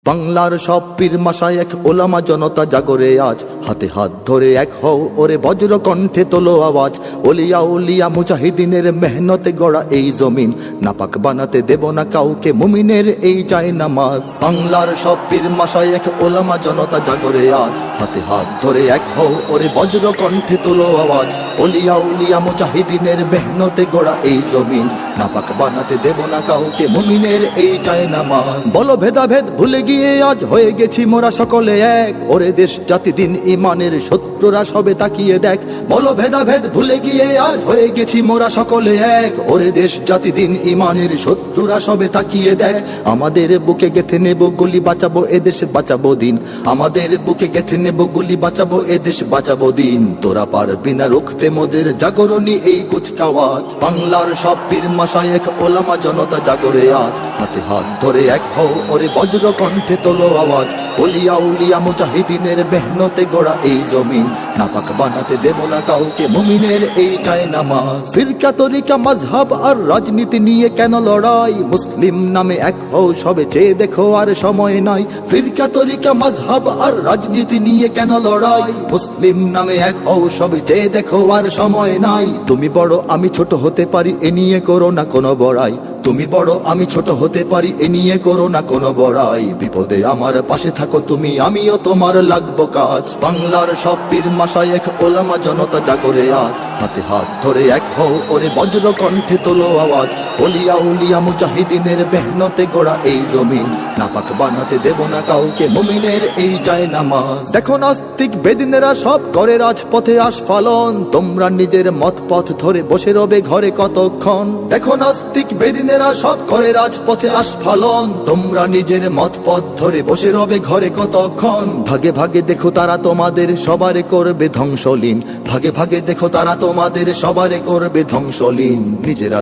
বাংলার সব পীর মাশায়েখ ওলামা জনতা জাগরে আজ, হাতে হাত ধরে এক হও ওরে বজ্র কণ্ঠে তোলো আওয়াজ। ওলিয়া উলিয়া মুজাহিদিনের মেহনতে গড়া এই জমিন, নাপাক বানাতে দেব না কাউকে মুমিনের এই যায় নামাজ। বাংলার সব পীর মাশায়েখ ওলামা জনতা জাগরে আজ, হাতে হাত ধরে এক হও ওরে বজ্র কণ্ঠে তোলো আওয়াজ। ওলিয়া উলিয়া মুজাহিদিনের মেহনতে গড়া এই জমিন, নাপাক বানাতে দেব না কাউকে মুমিনের এই যায় নামাজ। বলো ভেদাভেদ ভুলে গিয়ে আজ হয়ে গেছি মোরা সকলে এক, ওরে দেশ জাতি দিন ইমানের শত্রুরা সবে তাকিয়ে দেখ। বলো ভেদাভেদ ভুলে গিয়ে আজ হয়ে গেছি মোরা সকলে এক, ওরে দেশ জাতি দিন ইমানের শত্রুরা সবে তাকিয়ে দেখ। আমাদের বুকে গেথে নেব গুলি, বাঁচাবো এদেশ বাঁচাবো দিন। আমাদের বুকে গেথে নেব গুলি, বাঁচাবো এদেশ বাঁচাবো দিন। তোরা পারবি না রুখতে মোদের জাগরণী এই কুচকাওয়াজ। বাংলার সব পীর মাশায়েখ ওলামা জনতা জাগরে আজ, হাতে হাত ধরে এক হও ওরে বজ্র কণ্ঠে তোলো আওয়াজ। ওলিয়া উলিয়া মুজাহিদিনের মেহনতে গড়া এই জমিন, নাপাক বানাতে দেব না কাউকে মুমিনের এই যায় নামাজ। ফিরকা তরিকা মাযহাব আর রাজনীতি নিয়ে কেন লড়াই, মুসলিম নামে এক হও সবে চেয়ে দেখো আর সময় নাই। ফিরকা তরিকা মাযহাব আর রাজনীতি নিয়ে কেন লড়াই, মুসলিম নামে এক হও সবে চেয়ে দেখো আর সময় নাই। তুমি বড় আমি ছোট হতে পারি এ নিয়ে করো না কোনো বড়াই, তুমি বড় আমি ছোট হতে পারি এ নিয়ে করো না কোনো বড়াই। বিপদে আমার পাশে থাকো তুমি, আমিও তোমার লাগবো কাজ। বাংলার সব পীর মাশায়েখ ওলামা জনতা জাগরে আজ, হাতে হাত ধরে এক হও ওরে বজ্র কণ্ঠে তোলো আওয়াজ। ওলিয়া উলিয়া মুজাহিদিনের মেহনতে গড়া এই জমিন, নাপাক বানাতে দেব না কাউকে মুমিনের এই যায় নামাজ। দেখো নাস্তিক বেদিনেরা সব করে রাজপথে আস্ফালন, তোমরা নিজের মত পথ ধরে বসে রবে ঘরে কতক্ষণ। দেখো নাস্তিক বেদিনেরা সব করে রাজপথে আস্ফালন, তোমরা নিজের মত পথ ধরে বসে রবে ঘরে কতক্ষণ। ভাগে ভাগে দেখো তারা তোমাদের সবারে করবে ধ্বংসলীন, ভাগে ভাগে দেখো তারা তোমাদের সবারে করবে ধ্বংসলীন। নিজেরা